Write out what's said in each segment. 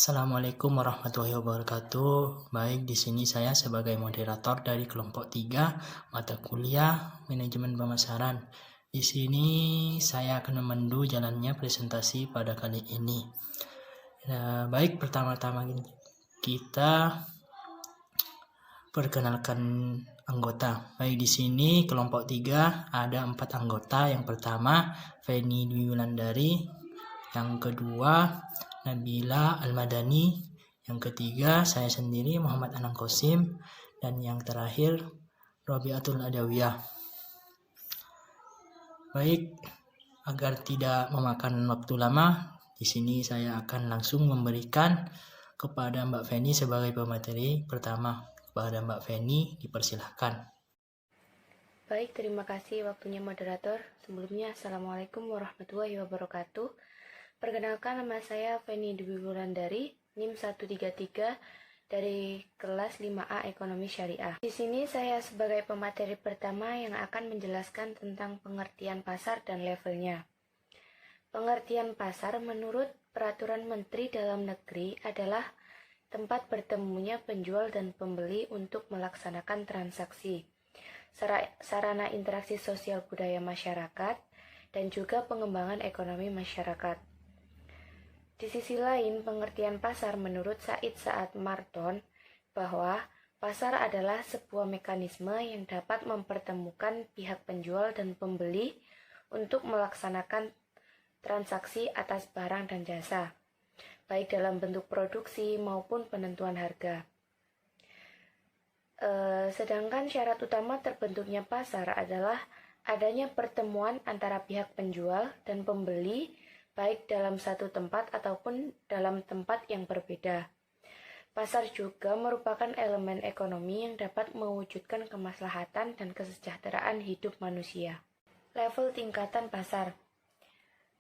Assalamualaikum warahmatullahi wabarakatuh. Baik, di sini saya sebagai moderator dari kelompok 3 mata kuliah Manajemen Pemasaran. Di sini saya akan memandu jalannya presentasi pada kali ini. Baik, pertama-tama kita perkenalkan anggota. Baik, di sini kelompok 3 ada 4 anggota. Yang pertama Feni Dwi Wulandari, yang kedua Nabila Al-Madani, yang ketiga saya sendiri Muhammad Anang Qasim, dan yang terakhir Robiatul Adawiyah. Baik, agar tidak memakan waktu lama, di sini saya akan langsung memberikan kepada Mbak Feni sebagai pemateri pertama. Kepada Mbak Feni, dipersilahkan. Baik, terima kasih waktunya moderator. Sebelumnya, Assalamualaikum warahmatullahi wabarakatuh. Perkenalkan, nama saya Feni Dwi Wulandari, NIM 133 dari kelas 5A Ekonomi Syariah. Di sini saya sebagai pemateri pertama yang akan menjelaskan tentang pengertian pasar dan levelnya. Pengertian pasar menurut Peraturan Menteri Dalam Negeri adalah tempat bertemunya penjual dan pembeli untuk melaksanakan transaksi, sarana interaksi sosial budaya masyarakat, dan juga pengembangan ekonomi masyarakat. Di sisi lain, pengertian pasar menurut Said Saad Marton bahwa pasar adalah sebuah mekanisme yang dapat mempertemukan pihak penjual dan pembeli untuk melaksanakan transaksi atas barang dan jasa, baik dalam bentuk produksi maupun penentuan harga. Sedangkan syarat utama terbentuknya pasar adalah adanya pertemuan antara pihak penjual dan pembeli baik dalam satu tempat ataupun dalam tempat yang berbeda. Pasar juga merupakan elemen ekonomi yang dapat mewujudkan kemaslahatan dan kesejahteraan hidup manusia. Level tingkatan pasar.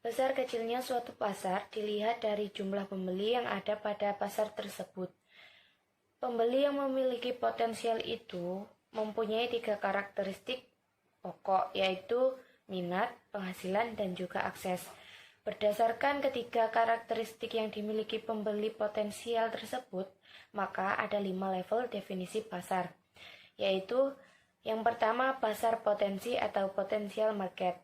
Besar kecilnya suatu pasar dilihat dari jumlah pembeli yang ada pada pasar tersebut. Pembeli yang memiliki potensial itu mempunyai 3 karakteristik pokok, yaitu minat, penghasilan, dan juga akses. Berdasarkan ketiga karakteristik yang dimiliki pembeli potensial tersebut, maka ada 5 level definisi pasar, yaitu yang pertama pasar potensi atau potential market.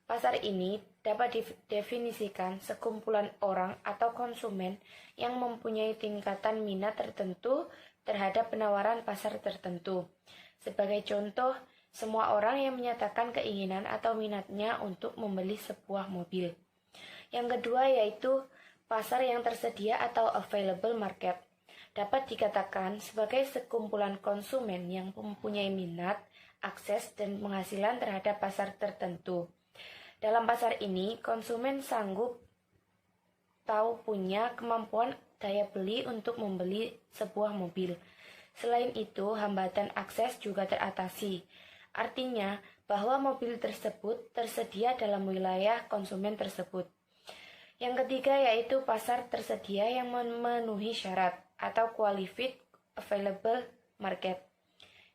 Pasar ini dapat didefinisikan sekumpulan orang atau konsumen yang mempunyai tingkatan minat tertentu terhadap penawaran pasar tertentu. Sebagai contoh, semua orang yang menyatakan keinginan atau minatnya untuk membeli sebuah mobil. Yang kedua yaitu pasar yang tersedia atau available market. Dapat dikatakan sebagai sekumpulan konsumen yang mempunyai minat, akses, dan penghasilan terhadap pasar tertentu. Dalam pasar ini, konsumen sanggup tahu punya kemampuan daya beli untuk membeli sebuah mobil. Selain itu, hambatan akses juga teratasi. Artinya bahwa mobil tersebut tersedia dalam wilayah konsumen tersebut. Yang ketiga yaitu pasar tersedia yang memenuhi syarat atau qualified available market,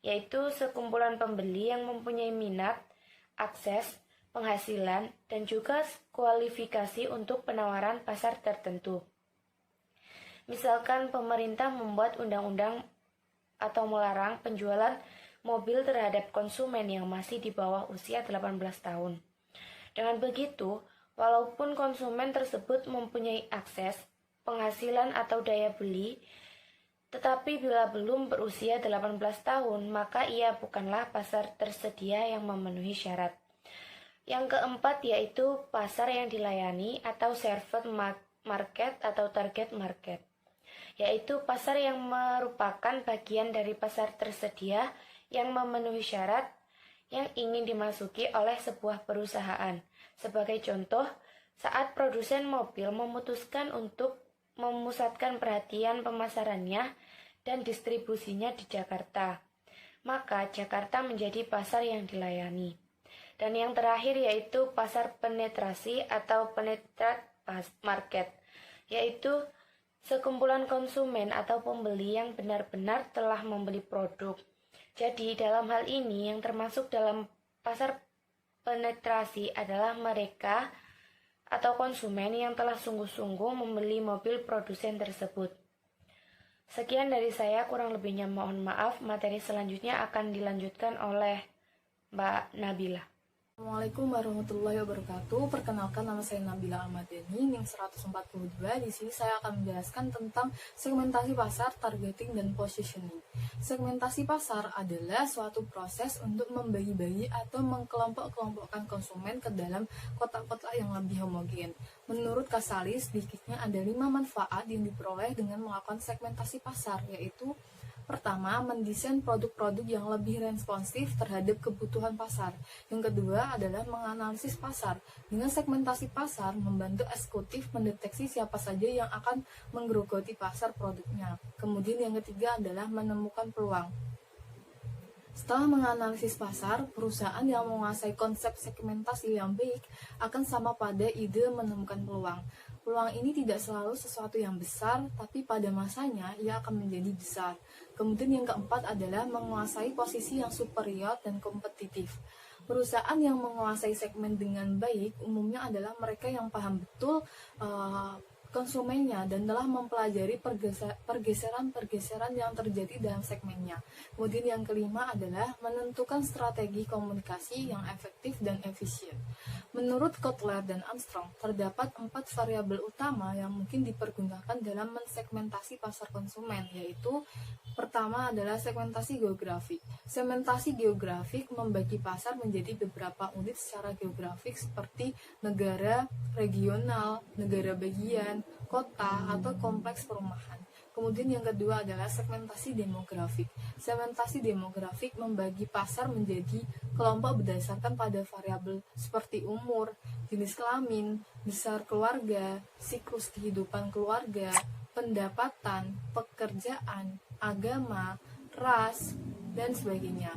yaitu sekumpulan pembeli yang mempunyai minat, akses, penghasilan, dan juga kualifikasi untuk penawaran pasar tertentu. Misalkan pemerintah membuat undang-undang atau melarang penjualan mobil terhadap konsumen yang masih di bawah usia 18 tahun. Dengan begitu, walaupun konsumen tersebut mempunyai akses, penghasilan atau daya beli, tetapi bila belum berusia 18 tahun, maka ia bukanlah pasar tersedia yang memenuhi syarat. Yang keempat yaitu pasar yang dilayani atau served market atau target market, yaitu pasar yang merupakan bagian dari pasar tersedia yang memenuhi syarat yang ingin dimasuki oleh sebuah perusahaan. Sebagai contoh, saat produsen mobil memutuskan untuk memusatkan perhatian pemasarannya dan distribusinya di Jakarta, maka Jakarta menjadi pasar yang dilayani. Dan yang terakhir yaitu pasar penetrasi atau penetrate market, yaitu sekumpulan konsumen atau pembeli yang benar-benar telah membeli produk. Jadi dalam hal ini yang termasuk dalam pasar penetrasi adalah mereka atau konsumen yang telah sungguh-sungguh membeli mobil produsen tersebut. Sekian dari saya, kurang lebihnya mohon maaf. Materi selanjutnya akan dilanjutkan oleh Mbak Nabila. Assalamualaikum warahmatullahi wabarakatuh. Perkenalkan, nama saya Nabila Ahmadani, NIM 142. Di sini saya akan menjelaskan tentang segmentasi pasar, targeting, dan positioning. Segmentasi pasar adalah suatu proses untuk membagi-bagi atau mengkelompok-kelompokkan konsumen ke dalam kotak-kotak yang lebih homogen. Menurut Kasali, sedikitnya ada 5 manfaat yang diperoleh dengan melakukan segmentasi pasar, yaitu pertama, mendesain produk-produk yang lebih responsif terhadap kebutuhan pasar. Yang kedua adalah menganalisis pasar. Dengan segmentasi pasar, membantu eksekutif mendeteksi siapa saja yang akan menggerogoti pasar produknya. Kemudian yang ketiga adalah menemukan peluang. Setelah menganalisis pasar, perusahaan yang menguasai konsep segmentasi yang baik akan sama pada ide menemukan peluang. Peluang ini tidak selalu sesuatu yang besar, tapi pada masanya ia akan menjadi besar. Kemudian yang keempat adalah menguasai posisi yang superior dan kompetitif. Perusahaan yang menguasai segmen dengan baik umumnya adalah mereka yang paham betul konsumennya dan telah mempelajari pergeseran-pergeseran yang terjadi dalam segmennya. Kemudian yang kelima adalah menentukan strategi komunikasi yang efektif dan efisien. Menurut Kotler dan Armstrong, terdapat 4 variabel utama yang mungkin dipergunakan dalam mensegmentasi pasar konsumen, yaitu pertama adalah segmentasi geografik. Segmentasi geografik membagi pasar menjadi beberapa unit secara geografik seperti negara, regional, negara bagian, kota, atau kompleks perumahan. Kemudian yang kedua adalah segmentasi demografik. Segmentasi demografik membagi pasar menjadi kelompok berdasarkan pada variabel seperti umur, jenis kelamin, besar keluarga, siklus kehidupan keluarga, pendapatan, pekerjaan, agama, ras, dan sebagainya.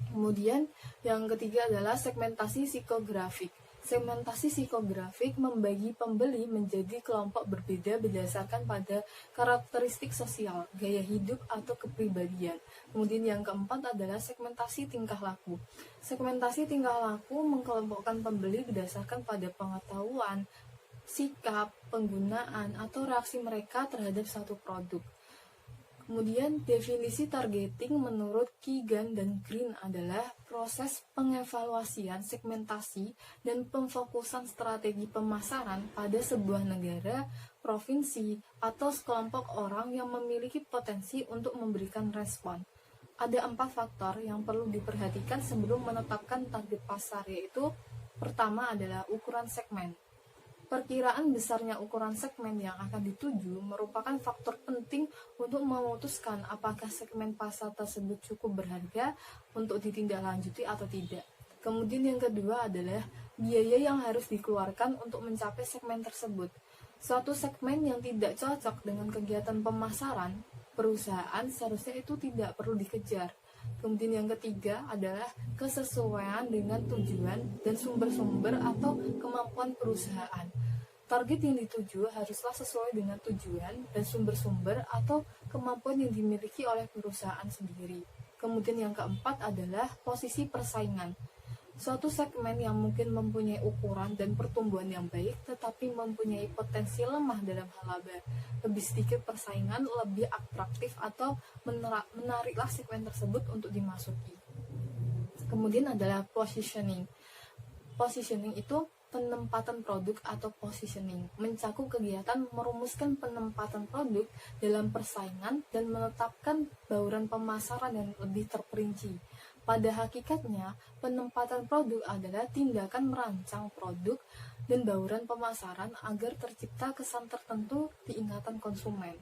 Kemudian yang ketiga adalah segmentasi psikografik. Segmentasi psikografik membagi pembeli menjadi kelompok berbeda berdasarkan pada karakteristik sosial, gaya hidup, atau kepribadian. Kemudian yang keempat adalah segmentasi tingkah laku. Segmentasi tingkah laku mengkelompokkan pembeli berdasarkan pada pengetahuan, sikap, penggunaan, atau reaksi mereka terhadap satu produk. Kemudian definisi targeting menurut Keegan dan Green adalah proses pengevaluasian segmentasi dan pemfokusan strategi pemasaran pada sebuah negara, provinsi, atau sekelompok orang yang memiliki potensi untuk memberikan respon. Ada 4 faktor yang perlu diperhatikan sebelum menetapkan target pasar, yaitu pertama adalah ukuran segmen. Perkiraan besarnya ukuran segmen yang akan dituju merupakan faktor penting untuk memutuskan apakah segmen pasar tersebut cukup berharga untuk ditindaklanjuti atau tidak. Kemudian yang kedua adalah biaya yang harus dikeluarkan untuk mencapai segmen tersebut. Suatu segmen yang tidak cocok dengan kegiatan pemasaran perusahaan seharusnya itu tidak perlu dikejar. Kemudian yang ketiga adalah kesesuaian dengan tujuan dan sumber-sumber atau kemampuan perusahaan. Target yang dituju haruslah sesuai dengan tujuan dan sumber-sumber atau kemampuan yang dimiliki oleh perusahaan sendiri. Kemudian yang keempat adalah posisi persaingan. Suatu segmen yang mungkin mempunyai ukuran dan pertumbuhan yang baik tetapi mempunyai potensi lemah dalam hal laba. Lebih sedikit persaingan, lebih atraktif atau menariklah segmen tersebut untuk dimasuki. Kemudian adalah positioning. Positioning itu penempatan produk atau positioning, mencakup kegiatan merumuskan penempatan produk dalam persaingan dan menetapkan bauran pemasaran yang lebih terperinci. Pada hakikatnya, penempatan produk adalah tindakan merancang produk dan bauran pemasaran agar tercipta kesan tertentu di ingatan konsumen.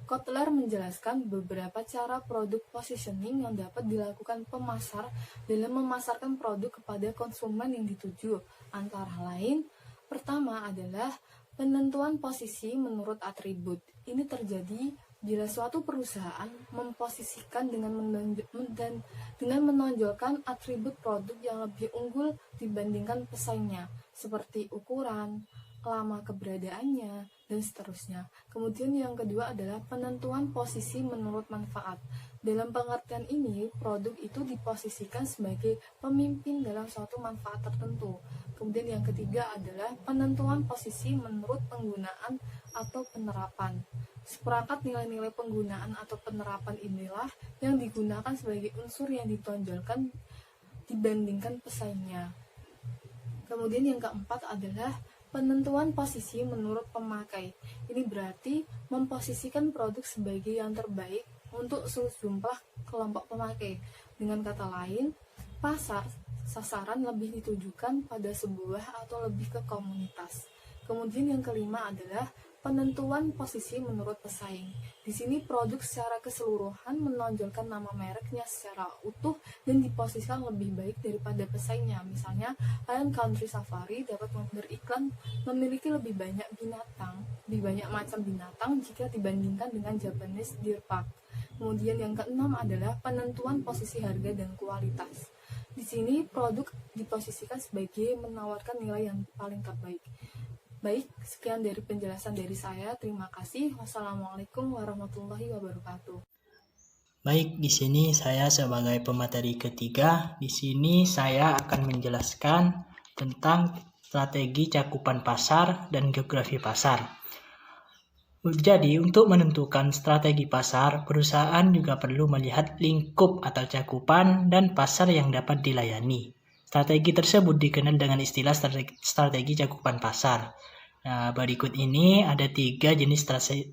Kotler menjelaskan beberapa cara produk positioning yang dapat dilakukan pemasar dalam memasarkan produk kepada konsumen yang dituju. Antara lain, pertama adalah penentuan posisi menurut atribut. Ini terjadi bila suatu perusahaan memposisikan dengan menonjolkan atribut produk yang lebih unggul dibandingkan pesaingnya, seperti ukuran, lama keberadaannya, dan seterusnya. Kemudian yang kedua adalah penentuan posisi menurut manfaat. Dalam pengertian ini, produk itu diposisikan sebagai pemimpin dalam suatu manfaat tertentu. Kemudian yang ketiga adalah penentuan posisi menurut penggunaan atau penerapan. Seperangkat nilai-nilai penggunaan atau penerapan inilah yang digunakan sebagai unsur yang ditonjolkan dibandingkan pesaingnya. Kemudian yang keempat adalah penentuan posisi menurut pemakai. Ini berarti memposisikan produk sebagai yang terbaik untuk sejumlah kelompok pemakai. Dengan kata lain, sasaran lebih ditujukan pada sebuah atau lebih ke komunitas. Kemudian yang kelima adalah penentuan posisi menurut pesaing. Di sini produk secara keseluruhan menonjolkan nama mereknya secara utuh dan diposisikan lebih baik daripada pesaingnya. Misalnya, Lion Country Safari dapat beriklan memiliki lebih banyak macam binatang jika dibandingkan dengan Japanese Deer Park. Kemudian yang keenam adalah penentuan posisi harga dan kualitas. Di sini produk diposisikan sebagai menawarkan nilai yang paling terbaik. Baik, sekian dari penjelasan dari saya. Terima kasih. Wassalamualaikum warahmatullahi wabarakatuh. Baik, di sini saya sebagai pemateri ketiga, di sini saya akan menjelaskan tentang strategi cakupan pasar dan geografi pasar. Jadi, untuk menentukan strategi pasar, perusahaan juga perlu melihat lingkup atau cakupan dan pasar yang dapat dilayani. Strategi tersebut dikenal dengan istilah strategi cakupan pasar. Nah, berikut ini ada 3 jenis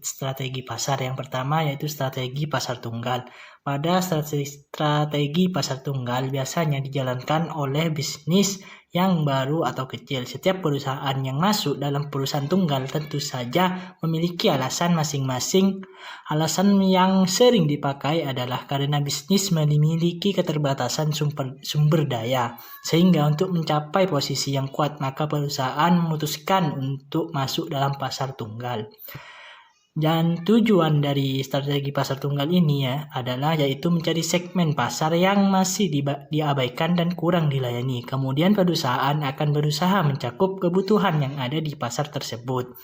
strategi pasar. Yang pertama yaitu strategi pasar tunggal. Pada strategi pasar tunggal biasanya dijalankan oleh bisnis yang baru atau kecil. Setiap perusahaan yang masuk dalam perusahaan tunggal tentu saja memiliki alasan masing-masing. Alasan yang sering dipakai adalah karena bisnis memiliki keterbatasan sumber daya. Sehingga untuk mencapai posisi yang kuat, maka perusahaan memutuskan untuk masuk dalam pasar tunggal. Dan tujuan dari strategi pasar tunggal ini adalah yaitu mencari segmen pasar yang masih diabaikan dan kurang dilayani. Kemudian perusahaan akan berusaha mencakup kebutuhan yang ada di pasar tersebut.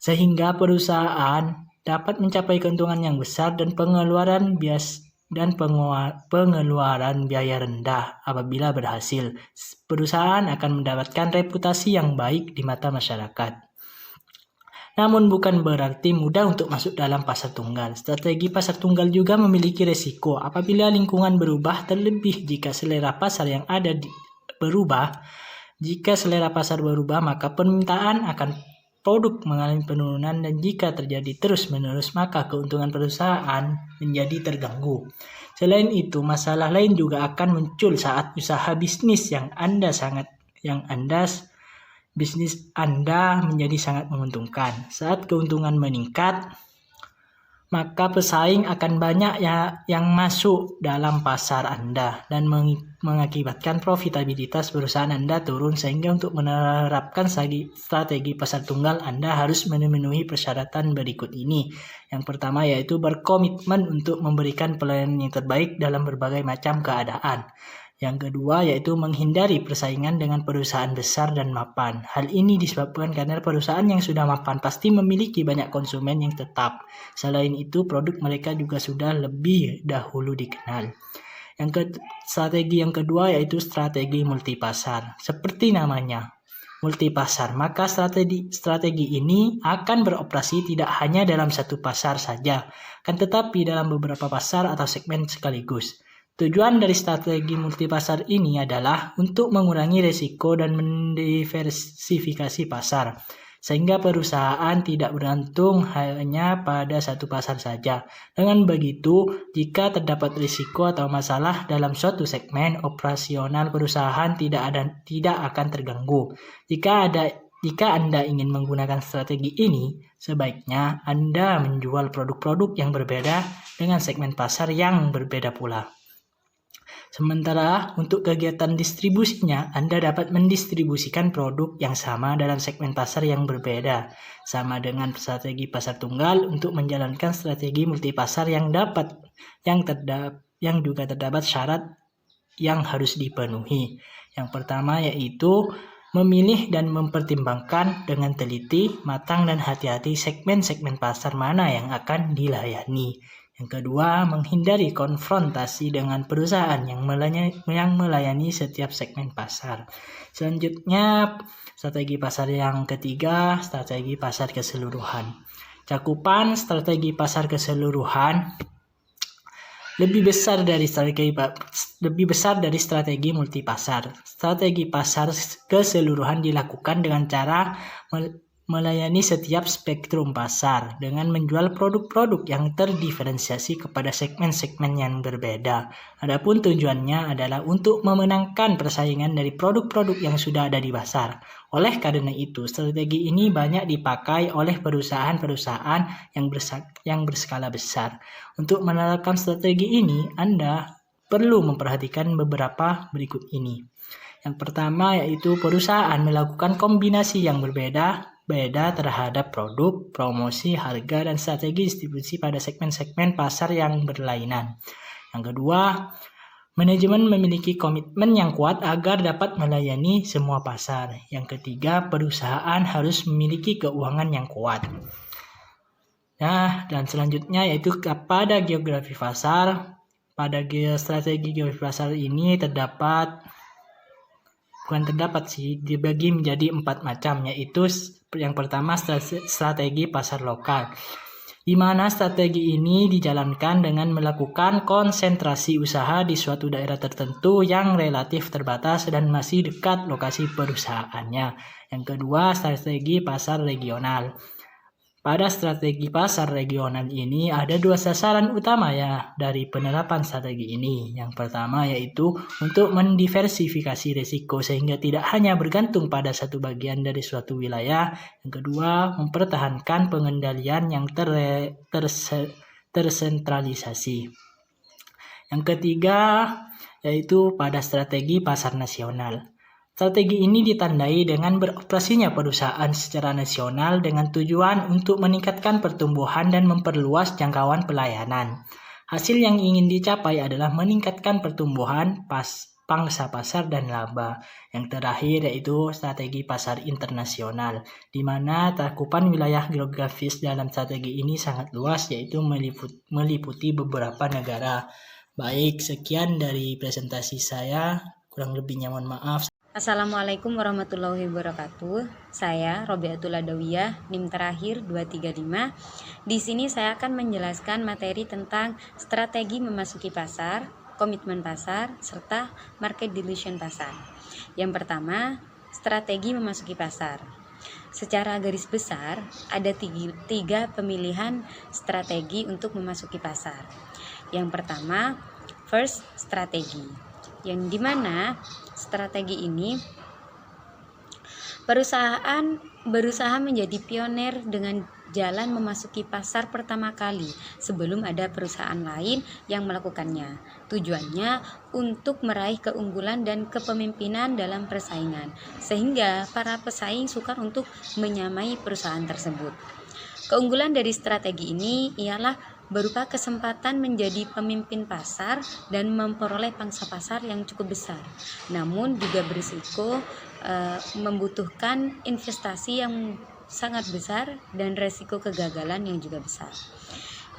Sehingga perusahaan dapat mencapai keuntungan yang besar dan pengeluaran biaya rendah. Apabila berhasil, perusahaan akan mendapatkan reputasi yang baik di mata masyarakat. Namun bukan berarti mudah untuk masuk dalam pasar tunggal. Strategi pasar tunggal juga memiliki resiko apabila lingkungan berubah, terlebih jika selera pasar yang ada berubah. Jika selera pasar berubah, maka permintaan akan produk mengalami penurunan, dan jika terjadi terus-menerus, maka keuntungan perusahaan menjadi terganggu. Selain itu, masalah lain juga akan muncul saat usaha bisnis bisnis Anda menjadi sangat menguntungkan. Saat keuntungan meningkat, maka pesaing akan banyak yang masuk dalam pasar Anda dan mengakibatkan profitabilitas perusahaan Anda turun, sehingga untuk menerapkan strategi pasar tunggal Anda harus memenuhi persyaratan berikut ini. Yang pertama yaitu berkomitmen untuk memberikan pelayanan yang terbaik dalam berbagai macam keadaan. Yang kedua yaitu menghindari persaingan dengan perusahaan besar dan mapan. Hal ini disebabkan karena perusahaan yang sudah mapan pasti memiliki banyak konsumen yang tetap. Selain itu, produk mereka juga sudah lebih dahulu dikenal. Strategi yang kedua yaitu strategi multipasar. Seperti namanya, multipasar, maka strategi ini akan beroperasi tidak hanya dalam satu pasar saja, kan tetapi dalam beberapa pasar atau segmen sekaligus. Tujuan dari strategi multipasar ini adalah untuk mengurangi risiko dan mendiversifikasi pasar, sehingga perusahaan tidak bergantung hanya pada satu pasar saja. Dengan begitu, jika terdapat risiko atau masalah dalam suatu segmen, operasional perusahaan tidak akan terganggu. Jika Anda ingin menggunakan strategi ini, sebaiknya Anda menjual produk-produk yang berbeda dengan segmen pasar yang berbeda pula. Sementara untuk kegiatan distribusinya, Anda dapat mendistribusikan produk yang sama dalam segmen pasar yang berbeda. Sama dengan strategi pasar tunggal, untuk menjalankan strategi multipasar yang juga terdapat syarat yang harus dipenuhi. Yang pertama yaitu memilih dan mempertimbangkan dengan teliti, matang, dan hati-hati segmen-segmen pasar mana yang akan dilayani. Yang kedua, menghindari konfrontasi dengan perusahaan yang melayani setiap segmen pasar. Selanjutnya, strategi pasar yang ketiga, strategi pasar keseluruhan. Cakupan strategi pasar keseluruhan lebih besar dari strategi multipasar. Strategi pasar keseluruhan dilakukan dengan cara melayani setiap spektrum pasar dengan menjual produk-produk yang terdiferensiasi kepada segmen-segmen yang berbeda. Adapun tujuannya adalah untuk memenangkan persaingan dari produk-produk yang sudah ada di pasar. Oleh karena itu, strategi ini banyak dipakai oleh perusahaan-perusahaan yang berskala besar. Untuk menerapkan strategi ini, Anda perlu memperhatikan beberapa berikut ini. Yang pertama yaitu perusahaan melakukan kombinasi yang berbeda terhadap produk, promosi, harga, dan strategi distribusi pada segmen-segmen pasar yang berlainan. Yang kedua, manajemen memiliki komitmen yang kuat agar dapat melayani semua pasar. Yang ketiga, perusahaan harus memiliki keuangan yang kuat. Nah, dan selanjutnya yaitu pada geografi pasar. Pada strategi geografi pasar ini dibagi menjadi 4 macam, yaitu yang pertama strategi pasar lokal, di mana strategi ini dijalankan dengan melakukan konsentrasi usaha di suatu daerah tertentu yang relatif terbatas dan masih dekat lokasi perusahaannya. Yang kedua, strategi pasar regional. Pada strategi pasar regional ini ada 2 sasaran utama dari penerapan strategi ini. Yang pertama yaitu untuk mendiversifikasi risiko sehingga tidak hanya bergantung pada satu bagian dari suatu wilayah. Yang kedua, mempertahankan pengendalian yang tersentralisasi. Yang ketiga yaitu pada strategi pasar nasional. Strategi ini ditandai dengan beroperasinya perusahaan secara nasional dengan tujuan untuk meningkatkan pertumbuhan dan memperluas jangkauan pelayanan. Hasil yang ingin dicapai adalah meningkatkan pertumbuhan pangsa pasar dan laba. Yang terakhir yaitu strategi pasar internasional, di mana cakupan wilayah geografis dalam strategi ini sangat luas, yaitu meliputi beberapa negara. Baik, sekian dari presentasi saya. Kurang lebihnya mohon maaf. Assalamualaikum warahmatullahi wabarakatuh. Saya Robiatul Adawiyah, NIM terakhir 235. Di sini saya akan menjelaskan materi tentang strategi memasuki pasar, komitmen pasar, serta market dilution pasar. Yang pertama, strategi memasuki pasar. Secara garis besar, ada tiga pemilihan strategi untuk memasuki pasar. Yang pertama, first strategi, yang dimana strategi ini perusahaan berusaha menjadi pionir dengan jalan memasuki pasar pertama kali sebelum ada perusahaan lain yang melakukannya. Tujuannya untuk meraih keunggulan dan kepemimpinan dalam persaingan, sehingga para pesaing sukar untuk menyamai perusahaan tersebut. Keunggulan dari strategi ini ialah berupa kesempatan menjadi pemimpin pasar dan memperoleh pangsa pasar yang cukup besar. Namun juga berisiko membutuhkan investasi yang sangat besar dan resiko kegagalan yang juga besar.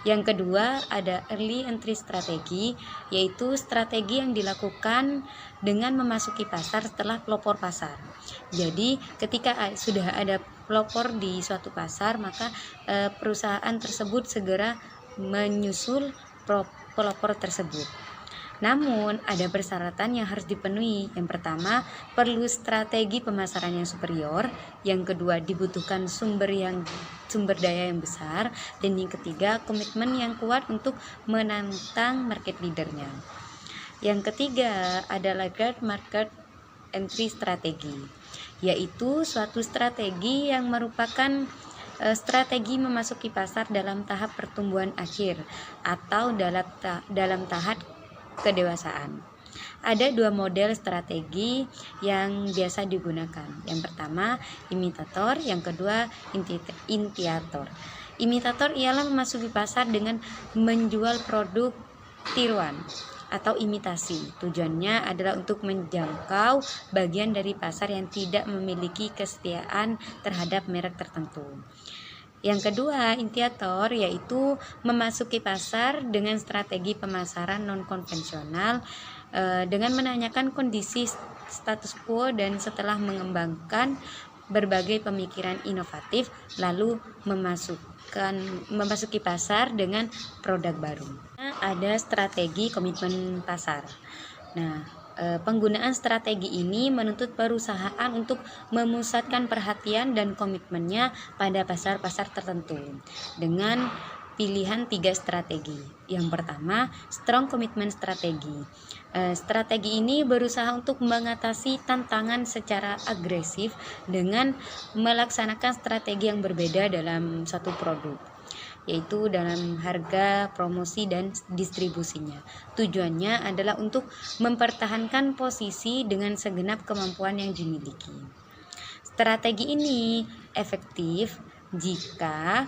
Yang kedua ada early entry strategi, yaitu strategi yang dilakukan dengan memasuki pasar setelah pelopor pasar. Jadi ketika sudah ada pelopor di suatu pasar, maka perusahaan tersebut segera menyusul pelopor tersebut. Namun ada persyaratan yang harus dipenuhi. Yang pertama, perlu strategi pemasaran yang superior. Yang kedua, dibutuhkan sumber daya yang besar. Dan yang ketiga, komitmen yang kuat untuk menantang market leadernya. Yang ketiga adalah guard market entry strategi, yaitu suatu strategi yang merupakan strategi memasuki pasar dalam tahap pertumbuhan akhir atau dalam tahap kedewasaan. Ada 2 model strategi yang biasa digunakan. Yang pertama, imitator, yang kedua, initiator. Imitator ialah memasuki pasar dengan menjual produk tiruan atau imitasi. Tujuannya adalah untuk menjangkau bagian dari pasar yang tidak memiliki kesetiaan terhadap merek tertentu. Yang kedua, initiator, yaitu memasuki pasar dengan strategi pemasaran non-konvensional dengan menanyakan kondisi status quo dan setelah mengembangkan berbagai pemikiran inovatif lalu memasuki pasar dengan produk baru. Ada strategi komitmen pasar. Nah, penggunaan strategi ini menuntut perusahaan untuk memusatkan perhatian dan komitmennya pada pasar-pasar tertentu dengan pilihan 3 strategi. Yang pertama, strong commitment strategi. Strategi ini berusaha untuk mengatasi tantangan secara agresif dengan melaksanakan strategi yang berbeda dalam satu produk, yaitu dalam harga, promosi, dan distribusinya. Tujuannya adalah untuk mempertahankan posisi dengan segenap kemampuan yang dimiliki. Strategi ini efektif jika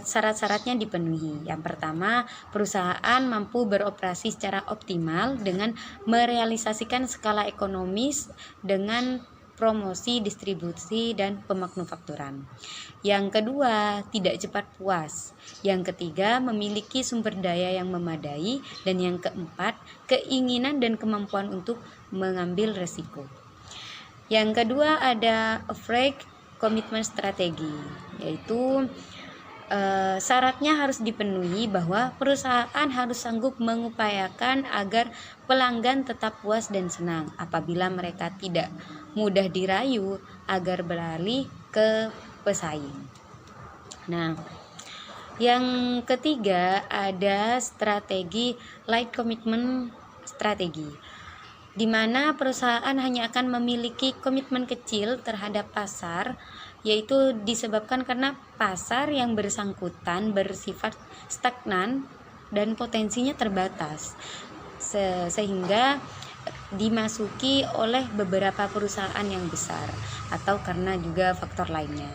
syarat-syaratnya dipenuhi. Yang pertama, perusahaan mampu beroperasi secara optimal dengan merealisasikan skala ekonomis dengan promosi, distribusi, dan pemanufakturan. Yang kedua, tidak cepat puas. Yang ketiga, memiliki sumber daya yang memadai. Dan yang keempat, keinginan dan kemampuan untuk mengambil resiko. Yang kedua ada afraid commitment strategi, yaitu syaratnya harus dipenuhi bahwa perusahaan harus sanggup mengupayakan agar pelanggan tetap puas dan senang apabila mereka tidak mudah dirayu agar beralih ke pesaing. Nah, yang ketiga ada strategi light commitment strategi, di mana perusahaan hanya akan memiliki komitmen kecil terhadap pasar, yaitu disebabkan karena pasar yang bersangkutan bersifat stagnan dan potensinya terbatas, sehingga dimasuki oleh beberapa perusahaan yang besar atau karena juga faktor lainnya.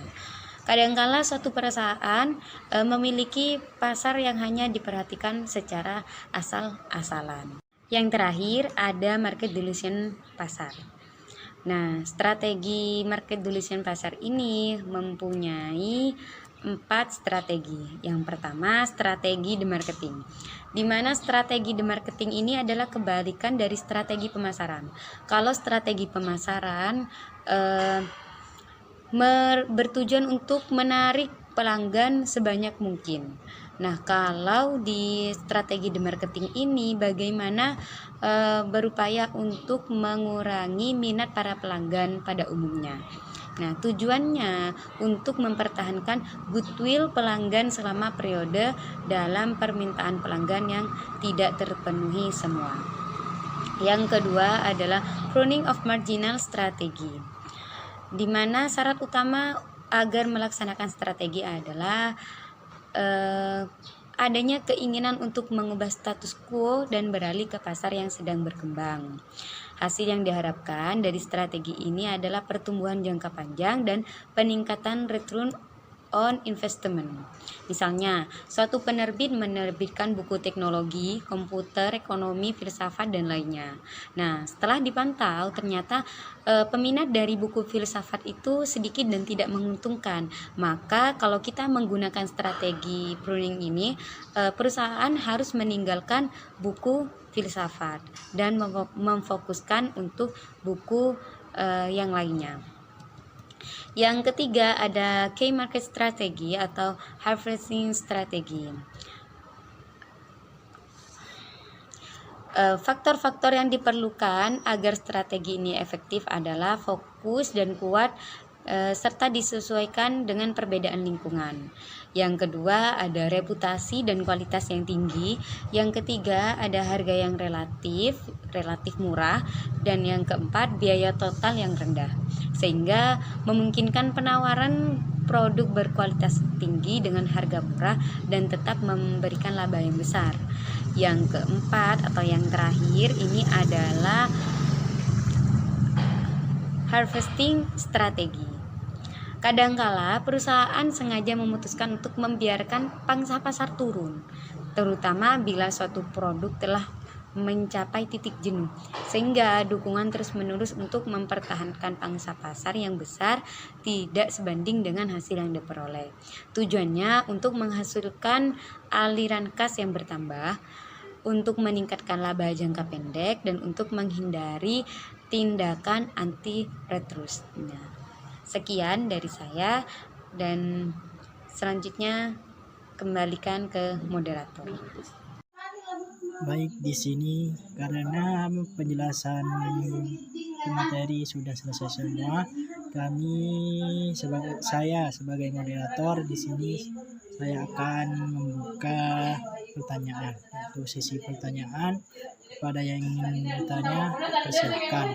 Kadangkala suatu perusahaan memiliki pasar yang hanya diperhatikan secara asal-asalan. Yang terakhir ada market dilution pasar. Nah, strategi market dilution pasar ini mempunyai 4 strategi. Yang pertama, strategi demarketing, di mana strategi demarketing ini adalah kebalikan dari strategi pemasaran. Kalau strategi pemasaran bertujuan untuk menarik pelanggan sebanyak mungkin. Nah, kalau di strategi demarketing ini bagaimana berupaya untuk mengurangi minat para pelanggan pada umumnya. Nah, tujuannya untuk mempertahankan goodwill pelanggan selama periode dalam permintaan pelanggan yang tidak terpenuhi semua. Yang kedua adalah pruning of marginal strategy, di mana syarat utama agar melaksanakan strategi adalah adanya keinginan untuk mengubah status quo dan beralih ke pasar yang sedang berkembang. Hasil yang diharapkan dari strategi ini adalah pertumbuhan jangka panjang dan peningkatan return on investment. Misalnya, suatu penerbit menerbitkan buku teknologi, komputer, ekonomi, filsafat, dan lainnya. Nah, setelah dipantau, ternyata peminat dari buku filsafat itu sedikit dan tidak menguntungkan. Maka, kalau kita menggunakan strategi pruning ini, perusahaan harus meninggalkan buku filsafat dan memfokuskan untuk buku yang lainnya. Yang ketiga ada key market strategy atau harvesting strategy. Faktor-faktor yang diperlukan agar strategi ini efektif adalah fokus dan kuat serta disesuaikan dengan perbedaan lingkungan. Yang kedua ada reputasi dan kualitas yang tinggi. Yang ketiga ada harga yang relatif murah. Dan yang keempat biaya total yang rendah, sehingga memungkinkan penawaran produk berkualitas tinggi dengan harga murah dan tetap memberikan laba yang besar. Yang keempat atau yang terakhir ini adalah harvesting strategi. Kadangkala perusahaan sengaja memutuskan untuk membiarkan pangsa pasar turun, terutama bila suatu produk telah mencapai titik jenuh, sehingga dukungan terus-menerus untuk mempertahankan pangsa pasar yang besar tidak sebanding dengan hasil yang diperoleh. Tujuannya untuk menghasilkan aliran kas yang bertambah, untuk meningkatkan laba jangka pendek, dan untuk menghindari tindakan anti-retrus. Nah, sekian dari saya, dan selanjutnya kembalikan ke moderator. Baik, di sini karena penjelasan materi sudah selesai semua, saya sebagai moderator di sini saya akan membuka pertanyaan, yaitu sesi pertanyaan. Kepada yang ingin bertanya, persilakan.